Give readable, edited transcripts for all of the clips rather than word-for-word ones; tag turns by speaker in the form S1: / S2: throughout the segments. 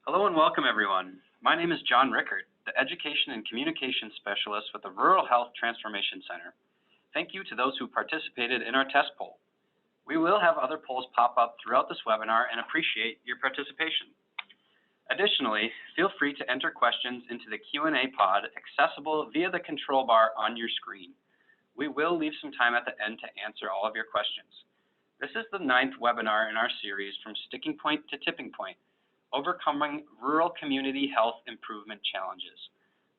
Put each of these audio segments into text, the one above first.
S1: Hello and welcome, everyone. My name is John Rickert, the Education and Communication Specialist with the Rural Health Transformation Center. Thank you to those who participated in our test poll. We will have other polls pop up throughout this webinar and appreciate your participation. Additionally, feel free to enter questions into the Q&A pod accessible via the control bar on your screen. We will leave some time at the end to answer all of your questions. This is the 9th webinar in our series From Sticking Point to Tipping Point, Overcoming Rural Community Health Improvement Challenges.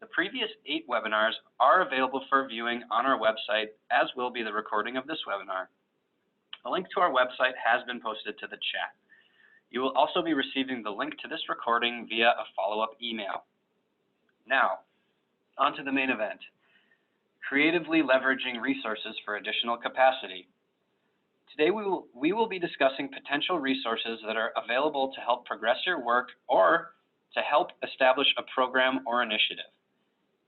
S1: The previous 8 webinars are available for viewing on our website, as will be the recording of this webinar. A link to our website has been posted to the chat. You will also be receiving the link to this recording via a follow-up email. Now, on to the main event, creatively leveraging resources for additional capacity. Today we will be discussing potential resources that are available to help progress your work or to help establish a program or initiative.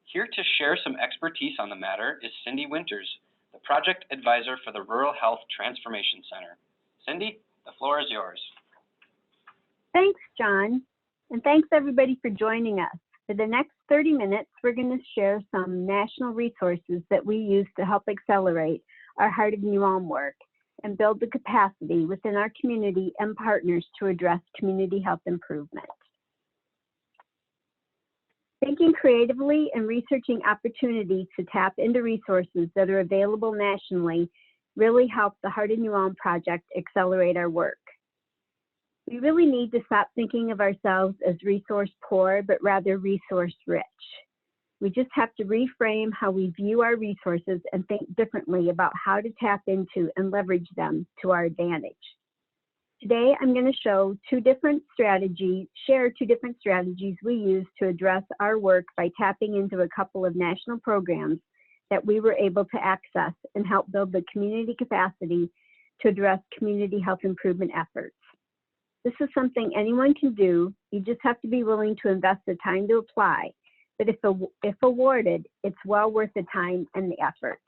S1: Here to share some expertise on the matter is Cindy Winters, the Project Advisor for the Rural Health Transformation Center. Cindy, the floor is yours.
S2: Thanks, John, and thanks everybody for joining us. For the next 30 minutes, we're going to share some national resources that we use to help accelerate our Heart of Niam work and build the capacity within our community and partners to address community health improvement. Thinking creatively and researching opportunities to tap into resources that are available nationally really help the Heart of Niam project accelerate our work. We really need to stop thinking of ourselves as resource poor, but rather resource rich. We just have to reframe how we view our resources and think differently about how to tap into and leverage them to our advantage. Today, I'm going to share two different strategies we use to address our work by tapping into a couple of national programs that we were able to access and help build the community capacity to address community health improvement efforts. This is something anyone can do. You just have to be willing to invest the time to apply. But if awarded, it's well worth the time and the effort.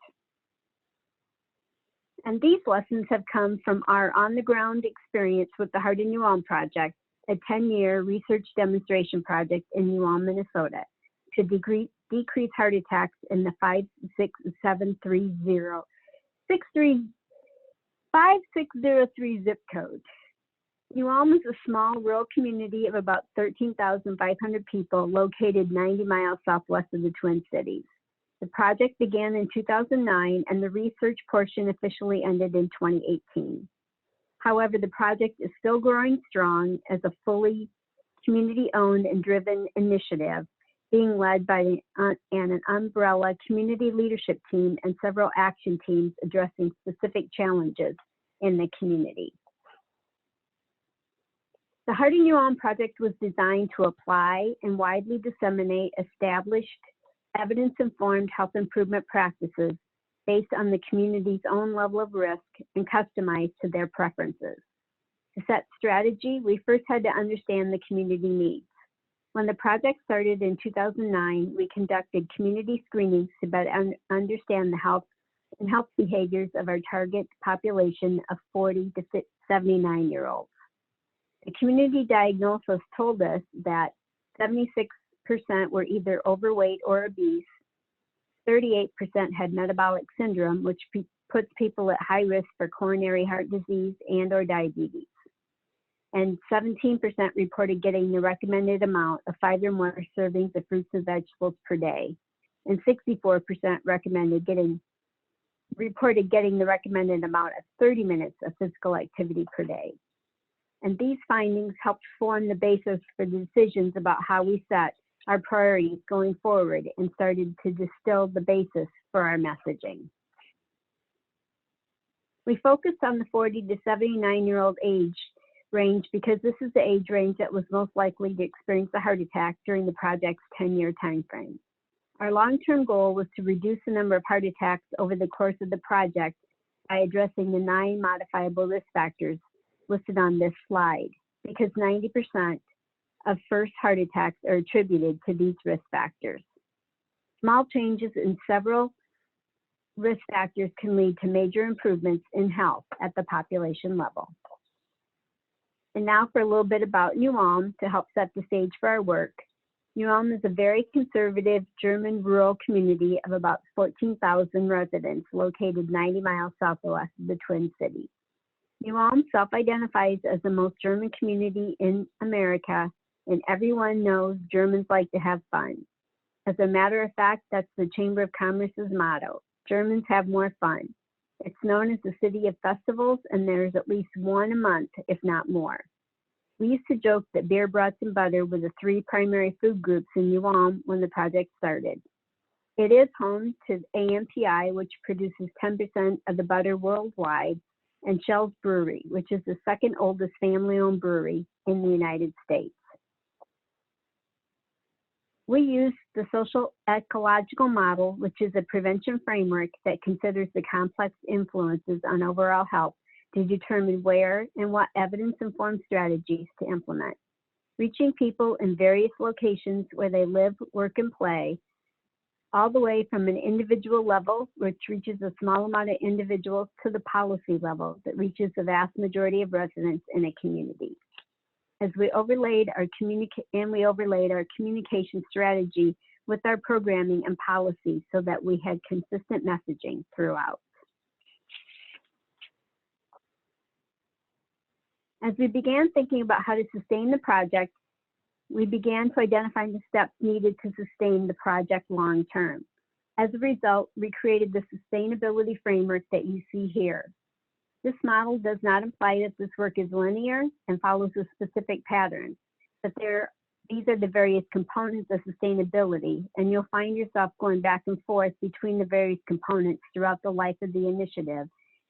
S2: And these lessons have come from our on-the-ground experience with the Heart of Niam project, a 10-year research demonstration project in Niam, Minnesota, to decrease heart attacks in the 5603 zip code. Niam is a small rural community of about 13,500 people located 90 miles southwest of the Twin Cities. The project began in 2009 and the research portion officially ended in 2018. However, the project is still growing strong as a fully community-owned and driven initiative being led by an umbrella community leadership team and several action teams addressing specific challenges in the community. The Heart of Niam project was designed to apply and widely disseminate established evidence-informed health improvement practices based on the community's own level of risk and customized to their preferences. To set strategy, we first had to understand the community needs. When the project started in 2009, we conducted community screenings to better understand the health behaviors of our target population of 40 to 79-year-olds. The community diagnosis told us that 76% were either overweight or obese, 38% had metabolic syndrome, which puts people at high risk for coronary heart disease and or diabetes, and 17% reported getting the recommended amount of 5 or more servings of fruits and vegetables per day, and 64% reported getting the recommended amount of 30 minutes of physical activity per day. And these findings helped form the basis for the decisions about how we set our priorities going forward and started to distill the basis for our messaging. We focused on the 40 to 79-year-old age range because this is the age range that was most likely to experience a heart attack during the project's 10-year time frame. Our long-term goal was to reduce the number of heart attacks over the course of the project by addressing the 9 modifiable risk factors listed on this slide, because 90% of first heart attacks are attributed to these risk factors. Small changes in several risk factors can lead to major improvements in health at the population level. And now for a little bit about New Ulm to help set the stage for our work. New Ulm is a very conservative German rural community of about 14,000 residents located 90 miles southwest of the Twin Cities. New Ulm self-identifies as the most German community in America, and everyone knows Germans like to have fun. As a matter of fact, that's the Chamber of Commerce's motto: Germans have more fun. It's known as the city of festivals, and there's at least one a month, if not more. We used to joke that beer, brats, and butter were the three primary food groups in New Ulm when the project started. It is home to AMPI, which produces 10% of the butter worldwide, and Shell's Brewery, which is the second oldest family-owned brewery in the United States. We use the social ecological model, which is a prevention framework that considers the complex influences on overall health to determine where and what evidence-informed strategies to implement. Reaching people in various locations where they live, work, and play, all the way from an individual level, which reaches a small amount of individuals, to the policy level that reaches the vast majority of residents in a community. As we overlaid our communication strategy with our programming and policy so that we had consistent messaging throughout. As we began thinking about how to sustain the project, we began to identify the steps needed to sustain the project long term. As a result, we created the sustainability framework that you see here. This model does not imply that this work is linear and follows a specific pattern, but these are the various components of sustainability, and you'll find yourself going back and forth between the various components throughout the life of the initiative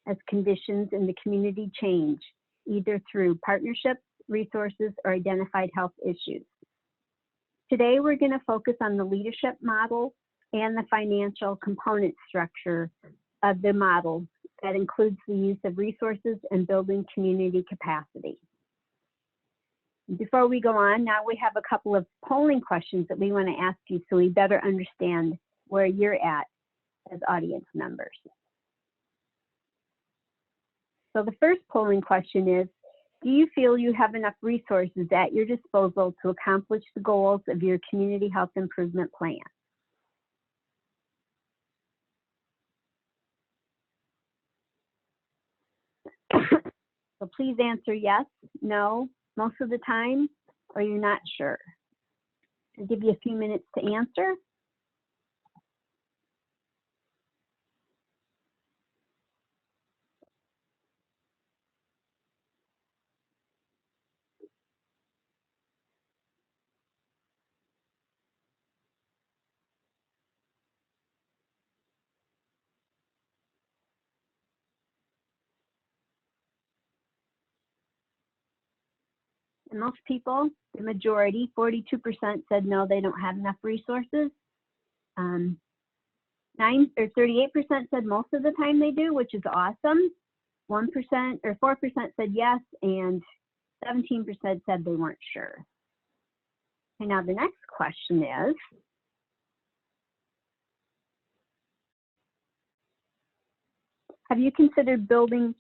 S2: as conditions in the community change, either through partnerships, resources, or identified health issues. Today, we're going to focus on the leadership model and the financial component structure of the model that includes the use of resources and building community capacity. Before we go on, now we have a couple of polling questions that we want to ask you so we better understand where you're at as audience members. So the first polling question is, do you feel you have enough resources at your disposal to accomplish the goals of your community health improvement plan? So please answer yes, no, most of the time, or you're not sure. I'll give you a few minutes to answer. And most people, the majority, 42% said no, they don't have enough resources. 38% said most of the time they do, which is awesome. 1% or 4% said yes, and 17% said they weren't sure. Okay, now the next question is, have you considered building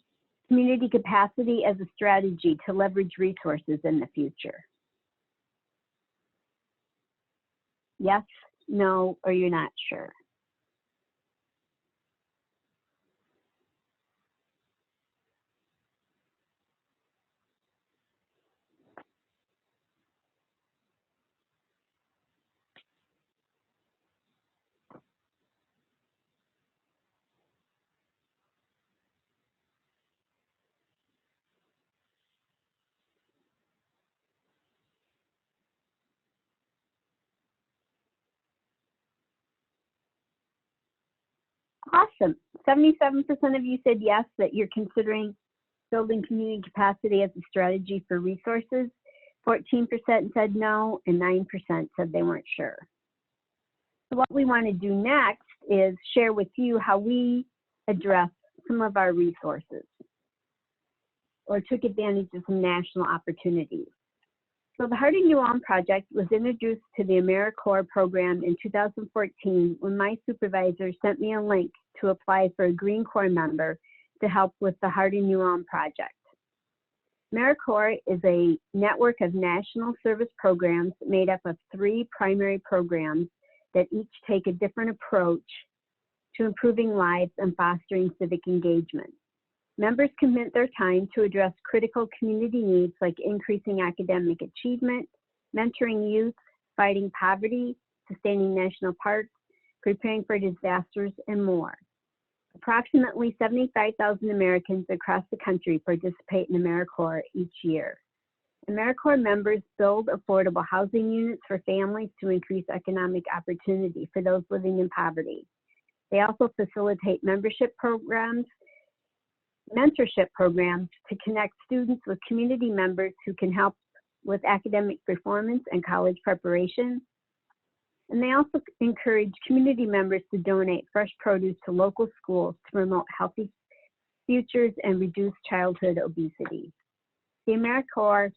S2: community capacity as a strategy to leverage resources in the future? Yes, no, or you're not sure. Awesome. 77% of you said yes, that you're considering building community capacity as a strategy for resources. 14% said no, and 9% said they weren't sure. So what we want to do next is share with you how we address some of our resources or took advantage of some national opportunities. So the Heart in New Ulm project was introduced to the AmeriCorps program in 2014 when my supervisor sent me a link to apply for a Green Corps member to help with the Heart in New Ulm project. AmeriCorps is a network of national service programs made up of 3 primary programs that each take a different approach to improving lives and fostering civic engagement. Members commit their time to address critical community needs like increasing academic achievement, mentoring youth, fighting poverty, sustaining national parks, preparing for disasters, and more. Approximately 75,000 Americans across the country participate in AmeriCorps each year. AmeriCorps members build affordable housing units for families to increase economic opportunity for those living in poverty. They also facilitate mentorship programs to connect students with community members who can help with academic performance and college preparation. And they also encourage community members to donate fresh produce to local schools to promote healthy futures and reduce childhood obesity. The AmeriCorps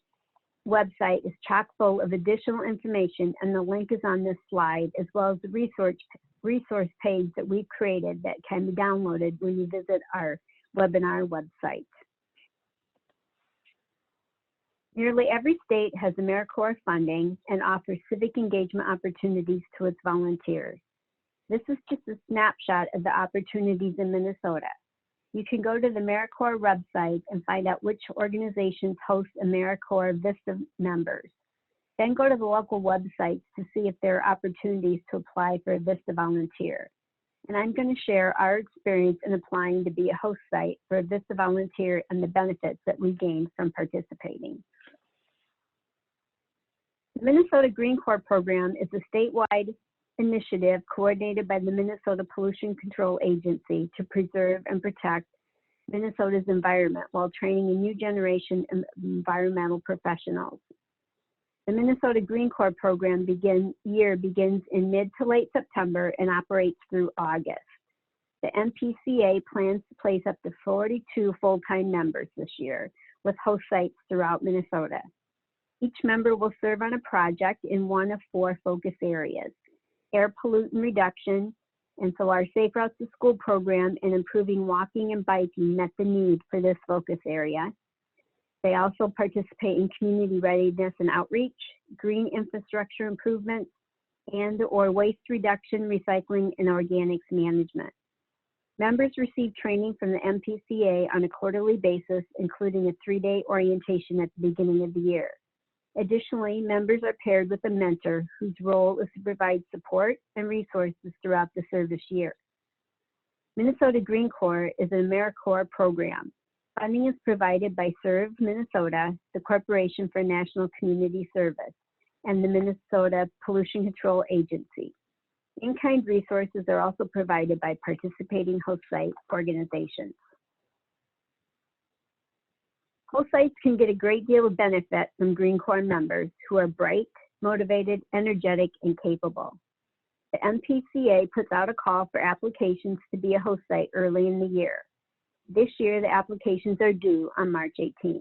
S2: website is chock full of additional information, and the link is on this slide, as well as the resource page that we've created that can be downloaded when you visit our webinar website. Nearly every state has AmeriCorps funding and offers civic engagement opportunities to its volunteers. This is just a snapshot of the opportunities in Minnesota. You can go to the AmeriCorps website and find out which organizations host AmeriCorps VISTA members. Then go to the local websites to see if there are opportunities to apply for a VISTA volunteer. And I'm going to share our experience in applying to be a host site for a VISTA volunteer and the benefits that we gained from participating. The Minnesota Green Corps program is a statewide initiative coordinated by the Minnesota Pollution Control Agency to preserve and protect Minnesota's environment while training a new generation of environmental professionals. The Minnesota Green Corps program begins in mid to late September and operates through August. The MPCA plans to place up to 42 full-time members this year with host sites throughout Minnesota. Each member will serve on a project in one of 4 focus areas: air pollutant reduction, and so our Safe Routes to School program and improving walking and biking met the need for this focus area. They also participate in community readiness and outreach, green infrastructure improvements, and/or waste reduction, recycling, and organics management. Members receive training from the MPCA on a quarterly basis, including a 3-day orientation at the beginning of the year. Additionally, members are paired with a mentor whose role is to provide support and resources throughout the service year. Minnesota Green Corps is an AmeriCorps program. Funding is provided by Serve Minnesota, the Corporation for National Community Service, and the Minnesota Pollution Control Agency. In-kind resources are also provided by participating host site organizations. Host sites can get a great deal of benefit from Green Corps members who are bright, motivated, energetic, and capable. The MPCA puts out a call for applications to be a host site early in the year. This year, the applications are due on March 18th.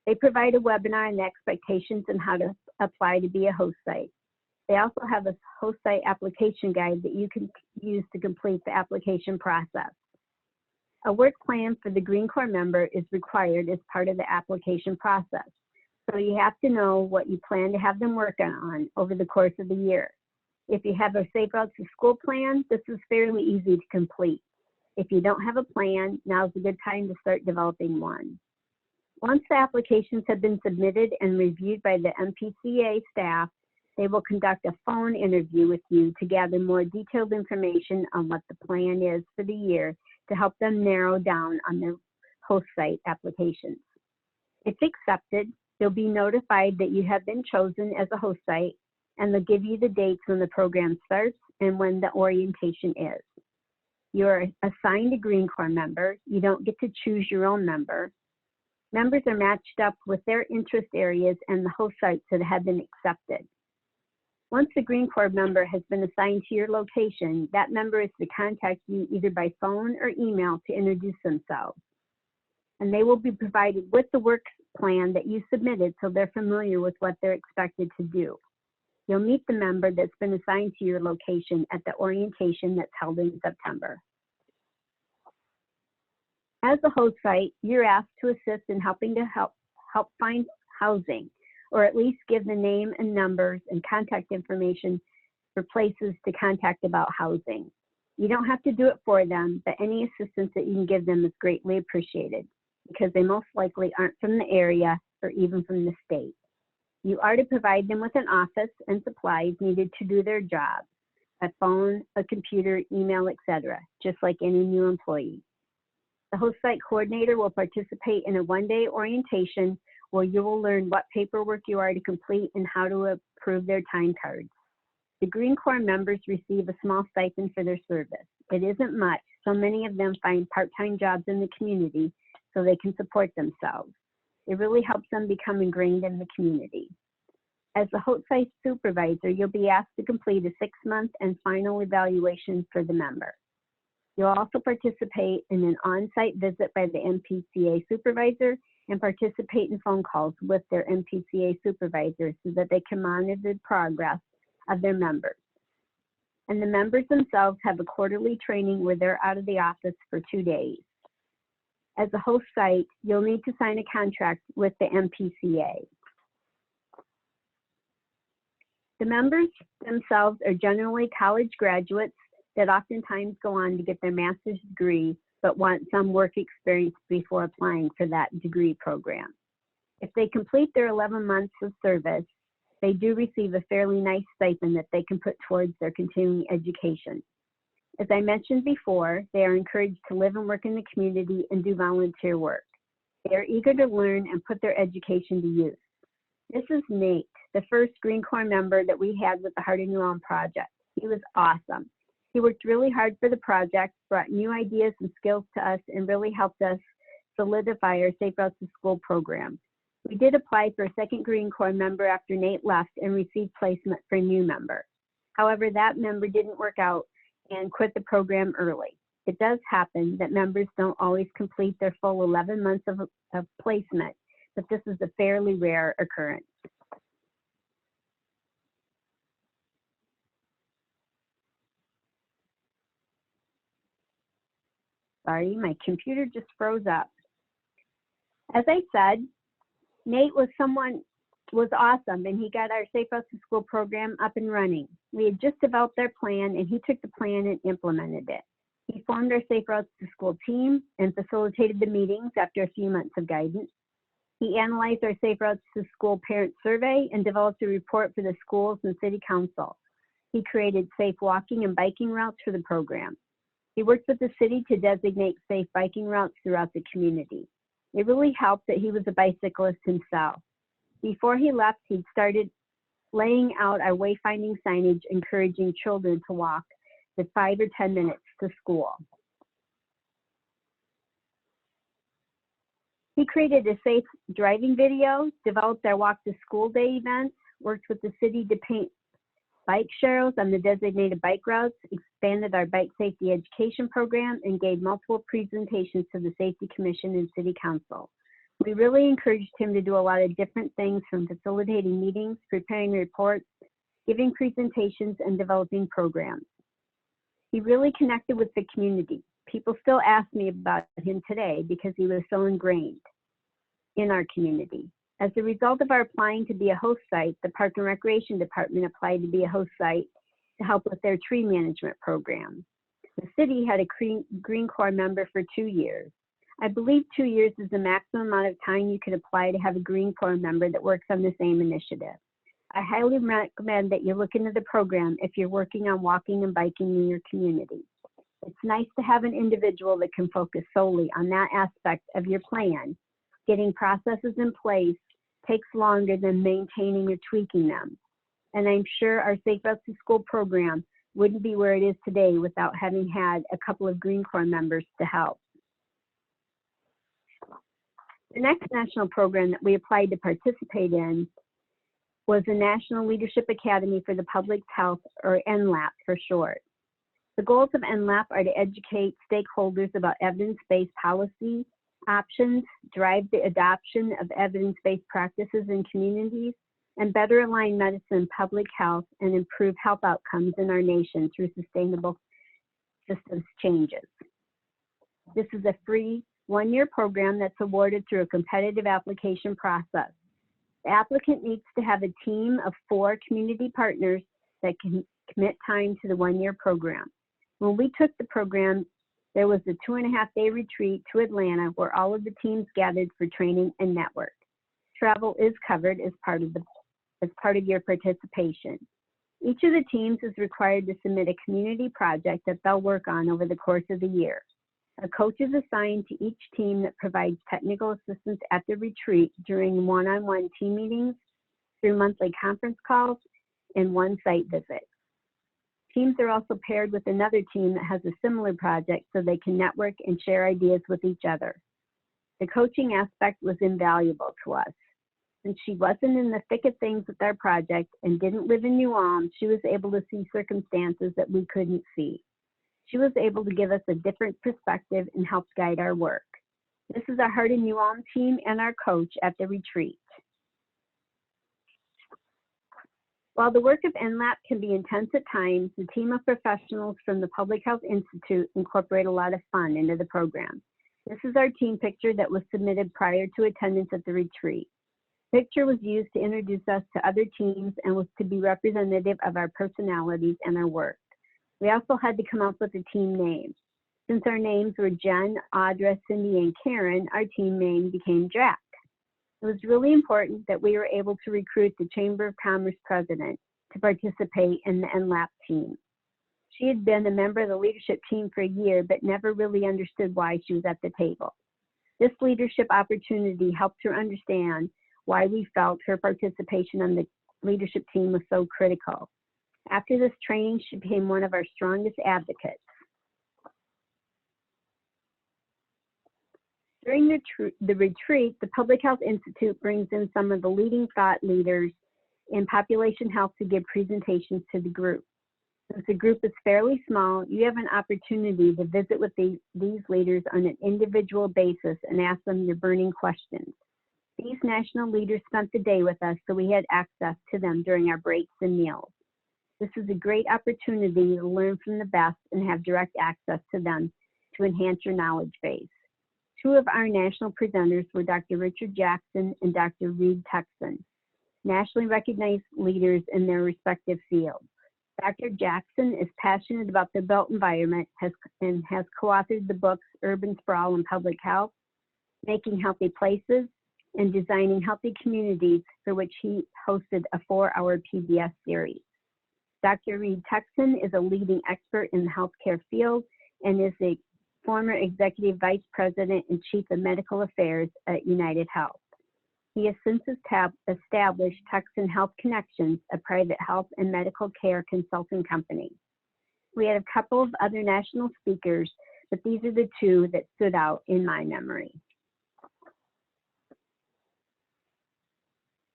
S2: They provide a webinar on the expectations and how to apply to be a host site. They also have a host site application guide that you can use to complete the application process. A work plan for the Green Corps member is required as part of the application process, so you have to know what you plan to have them work on over the course of the year. If you have a Safe Routes to School plan, this is fairly easy to complete. If you don't have a plan, now's a good time to start developing one. Once the applications have been submitted and reviewed by the MPCA staff, they will conduct a phone interview with you to gather more detailed information on what the plan is for the year to help them narrow down on their host site applications. If accepted, you'll be notified that you have been chosen as a host site, and they'll give you the dates when the program starts and when the orientation is. You're assigned a Green Corps member. You don't get to choose your own member. Members are matched up with their interest areas and the host sites that have been accepted. Once the Green Corps member has been assigned to your location, that member is to contact you either by phone or email to introduce themselves. And they will be provided with the work plan that you submitted so they're familiar with what they're expected to do. You'll meet the member that's been assigned to your location at the orientation that's held in September. As a host site, you're asked to assist in helping to help find housing, or at least give the name and numbers and contact information for places to contact about housing. You don't have to do it for them, but any assistance that you can give them is greatly appreciated because they most likely aren't from the area or even from the state. You are to provide them with an office and supplies needed to do their job, a phone, a computer, email, etc., just like any new employee. The host site coordinator will participate in a one-day orientation where you will learn what paperwork you are to complete and how to approve their time cards. The Green Corps members receive a small stipend for their service. It isn't much, so many of them find part-time jobs in the community so they can support themselves. It really helps them become ingrained in the community. As the host site supervisor, you'll be asked to complete a 6-month and final evaluation for the member. You'll also participate in an on-site visit by the MPCA supervisor and participate in phone calls with their MPCA supervisor so that they can monitor the progress of their members. And the members themselves have a quarterly training where they're out of the office for 2 days. As a host site, you'll need to sign a contract with the MPCA. The members themselves are generally college graduates that oftentimes go on to get their master's degree but want some work experience before applying for that degree program. If they complete their 11 months of service, they do receive a fairly nice stipend that they can put towards their continuing education. As I mentioned before, they are encouraged to live and work in the community and do volunteer work. They are eager to learn and put their education to use. This is Nate, the first Green Corps member that we had with the Heart of New Ulm project. He was awesome. He worked really hard for the project, brought new ideas and skills to us, and really helped us solidify our Safe Routes to School program. We did apply for a second Green Corps member after Nate left and received placement for a new member. However, that member didn't work out and quit the program early. It does happen that members don't always complete their full 11 months of placement, but this is a fairly rare occurrence. Sorry, my computer just froze up. As I said, Nate was awesome, and he got our Safe Routes to School program up and running. We had just developed our plan, and he took the plan and implemented it. He formed our Safe Routes to School team and facilitated the meetings after a few months of guidance. He analyzed our Safe Routes to School parent survey and developed a report for the schools and city council. He created safe walking and biking routes for the program. He worked with the city to designate safe biking routes throughout the community. It really helped that he was a bicyclist himself. Before he left, he'd started laying out our wayfinding signage, encouraging children to walk the 5 or 10 minutes to school. He created a safe driving video, developed our walk to school day events, worked with the city to paint bike sharrows on the designated bike routes, expanded our bike safety education program, and gave multiple presentations to the Safety Commission and City Council. We really encouraged him to do a lot of different things, from facilitating meetings, preparing reports, giving presentations, and developing programs. He really connected with the community. People still ask me about him today because he was so ingrained in our community. As a result of our applying to be a host site, the Park and Recreation Department applied to be a host site to help with their tree management program. The city had a Green Corps member for 2 years. I believe 2 years is the maximum amount of time you could apply to have a Green Corps member that works on the same initiative. I highly recommend that you look into the program if you're working on walking and biking in your community. It's nice to have an individual that can focus solely on that aspect of your plan. Getting processes in place takes longer than maintaining or tweaking them. And I'm sure our Safe Routes to School program wouldn't be where it is today without having had a couple of Green Corps members to help. The next national program that we applied to participate in was the National Leadership Academy for the Public Health, or NLAP for short. The goals of NLAP are to educate stakeholders about evidence-based policy options, drive the adoption of evidence-based practices in communities, and better align medicine and public health and improve health outcomes in our nation through sustainable systems changes. This is a free one-year program that's awarded through a competitive application process. The applicant needs to have a team of 4 community partners that can commit time to the one-year program. When we took the program, there was a 2.5-day retreat to Atlanta where all of the teams gathered for training and network. Travel is covered as part of your participation. Each of the teams is required to submit a community project that they'll work on over the course of the year. A coach is assigned to each team that provides technical assistance at the retreat during one-on-one team meetings, through monthly conference calls, and one site visit. Teams are also paired with another team that has a similar project so they can network and share ideas with each other. The coaching aspect was invaluable to us. Since she wasn't in the thick of things with our project and didn't live in New Ulm, she was able to see circumstances that we couldn't see. She was able to give us a different perspective and help guide our work. This is our Heart in New Ulm team and our coach at the retreat. While the work of NLAP can be intense at times, the team of professionals from the Public Health Institute incorporate a lot of fun into the program. This is our team picture that was submitted prior to attendance at the retreat. The picture was used to introduce us to other teams and was to be representative of our personalities and our work. We also had to come up with a team name. Since our names were Jen, Audra, Cindy, and Karen, our team name became Jack. It was really important that we were able to recruit the Chamber of Commerce president to participate in the NLAP team. She had been a member of the leadership team for a year, but never really understood why she was at the table. This leadership opportunity helped her understand why we felt her participation on the leadership team was so critical. After this training, she became one of our strongest advocates. During the retreat, the Public Health Institute brings in some of the leading thought leaders in population health to give presentations to the group. Since the group is fairly small, you have an opportunity to visit with these leaders on an individual basis and ask them your burning questions. These national leaders spent the day with us, so we had access to them during our breaks and meals. This is a great opportunity to learn from the best and have direct access to them to enhance your knowledge base. 2 of our national presenters were Dr. Richard Jackson and Dr. Reed Tuckson, nationally recognized leaders in their respective fields. Dr. Jackson is passionate about the built environment and has co-authored the books Urban Sprawl and Public Health, Making Healthy Places, and Designing Healthy Communities, for which he hosted a 4-hour PBS series. Dr. Reed Tuckson is a leading expert in the healthcare field and is a former Executive Vice President and Chief of Medical Affairs at United Health. He has since established Tuckson Health Connections, a private health and medical care consulting company. We had a couple of other national speakers, but these are the 2 that stood out in my memory.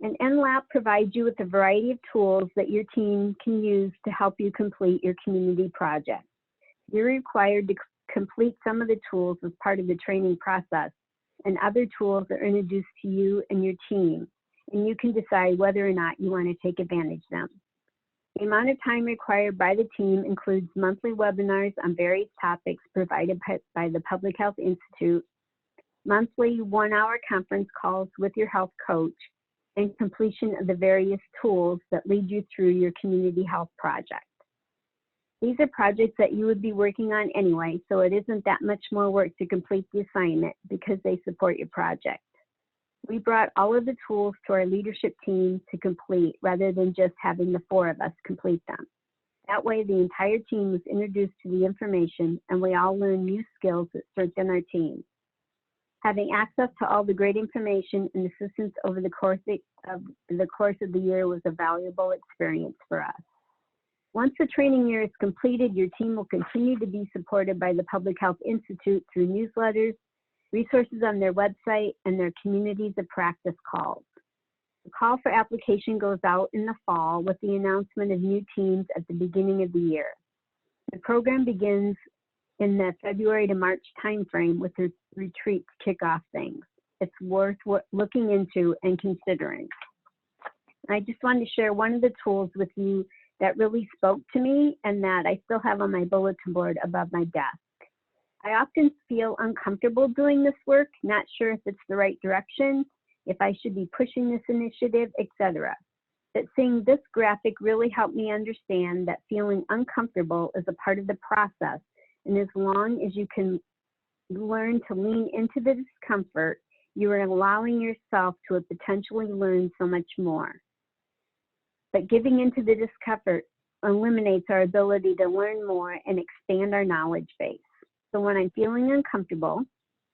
S2: And NLAP provides you with a variety of tools that your team can use to help you complete your community project. You're required to complete some of the tools as part of the training process, and other tools are introduced to you and your team, and you can decide whether or not you want to take advantage of them. The amount of time required by the team includes monthly webinars on various topics provided by the Public Health Institute, monthly 1-hour conference calls with your health coach, and completion of the various tools that lead you through your community health project. These are projects that you would be working on anyway, so it isn't that much more work to complete the assignment because they support your project. We brought all of the tools to our leadership team to complete rather than just having the 4 of us complete them. That way, the entire team was introduced to the information and we all learned new skills that strengthen our team. Having access to all the great information and assistance over the course of the year was a valuable experience for us. Once the training year is completed, your team will continue to be supported by the Public Health Institute through newsletters, resources on their website, and their communities of practice calls. The call for application goes out in the fall with the announcement of new teams at the beginning of the year. The program begins in the February to March timeframe with the retreat to kick off things. It's worth looking into and considering. I just wanted to share one of the tools with you that really spoke to me and that I still have on my bulletin board above my desk. I often feel uncomfortable doing this work, not sure if it's the right direction, if I should be pushing this initiative, etc. But seeing this graphic really helped me understand that feeling uncomfortable is a part of the process, and as long as you can learn to lean into the discomfort, you are allowing yourself to potentially learn so much more. But giving into the discomfort eliminates our ability to learn more and expand our knowledge base. So when I'm feeling uncomfortable,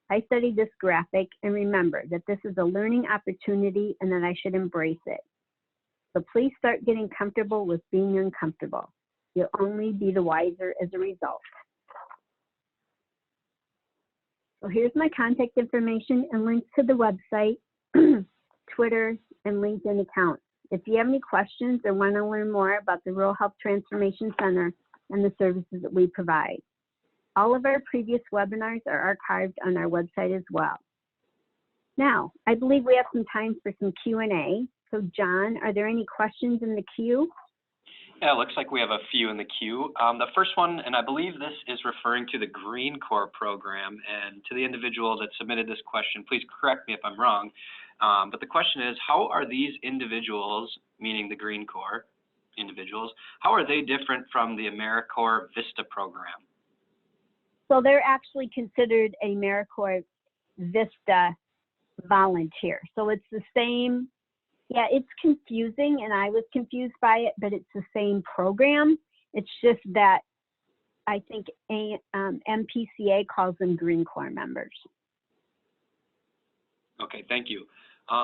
S2: I study this graphic and remember that this is a learning opportunity and that I should embrace it. So please start getting comfortable with being uncomfortable. You'll only be the wiser as a result. So here's my contact information and links to the website, Twitter, and LinkedIn accounts. If you have any questions or want to learn more about the Rural Health Transformation Center and the services that we provide. All of our previous webinars are archived on our website as well. Now, I believe we have some time for some Q&A. So John, are there any questions in the queue?
S1: Yeah, it looks like we have a few in the queue. The first one, and I believe this is referring to the Green Corps program, and to the individual that submitted this question, please correct me if I'm wrong, but the question is, how are these individuals, meaning the Green Corps individuals, how are they different from the AmeriCorps VISTA program?
S2: So they're actually considered a AmeriCorps VISTA volunteer. So it's the same. Yeah, it's confusing, and I was confused by it, but it's the same program. It's just that I think MPCA calls them Green Corps members.
S1: Okay, thank you.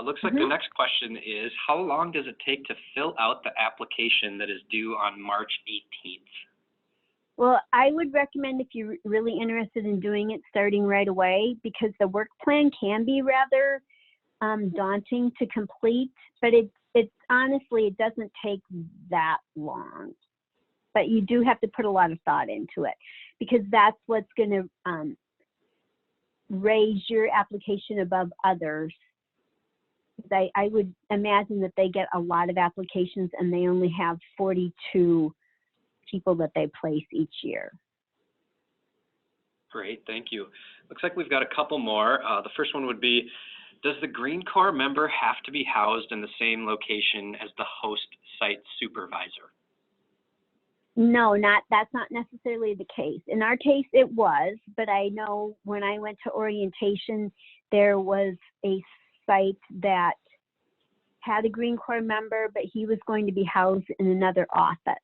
S1: Looks like the next question is, how long does it take to fill out the application that is due on March 18th?
S2: Well, I would recommend, if you're really interested in doing it, starting right away, because the work plan can be rather daunting to complete, but it's honestly, it doesn't take that long. But you do have to put a lot of thought into it, because that's what's going to raise your application above others. I would imagine that they get a lot of applications and they only have 42 people that they place each year.
S1: Great, thank you. Looks like we've got a couple more. The first one would be, does the Green Corps member have to be housed in the same location as the host site supervisor?
S2: No, that's not necessarily the case. In our case, it was, but I know when I went to orientation, there was a site that had a Green Corps member, but he was going to be housed in another office.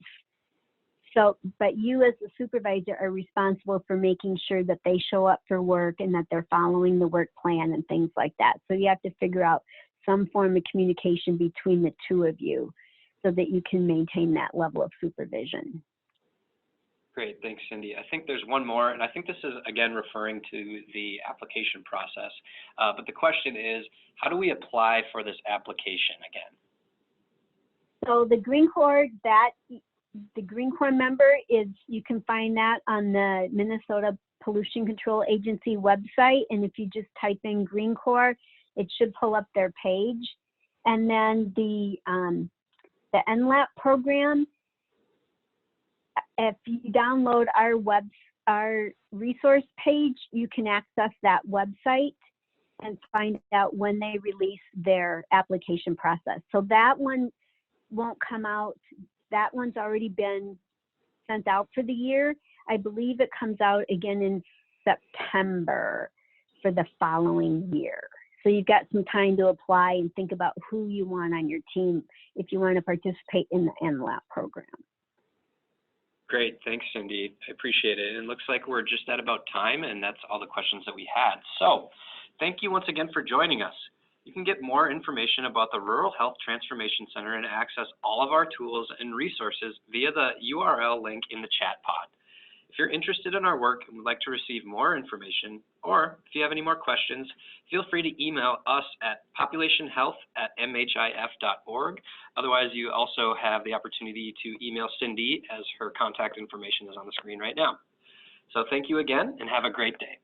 S2: So, but you as the supervisor are responsible for making sure that they show up for work and that they're following the work plan and things like that. So you have to figure out some form of communication between the two of you so that you can maintain that level of supervision.
S1: Great, thanks, Cindy. I think there's one more, and I think this is, again, referring to the application process. But the question is, how do we apply for this application again?
S2: So the Green Corps, the Green Corps member is, you can find that on the Minnesota Pollution Control Agency website. And if you just type in Green Corps, it should pull up their page. And then the NLAP program, if you download our resource page, you can access that website and find out when they release their application process. So that one won't come out. That one's already been sent out for the year. I believe it comes out again in September for the following year. So you've got some time to apply and think about who you want on your team if you want to participate in the NLAP program.
S1: Great, thanks, Cindy. I appreciate it. And it looks like we're just at about time, and that's all the questions that we had. So thank you once again for joining us. You can get more information about the Rural Health Transformation Center and access all of our tools and resources via the URL link in the chat pod. If you're interested in our work and would like to receive more information, or if you have any more questions, feel free to email us at populationhealth@mhif.org. Otherwise, you also have the opportunity to email Cindy, as her contact information is on the screen right now. So thank you again, and have a great day.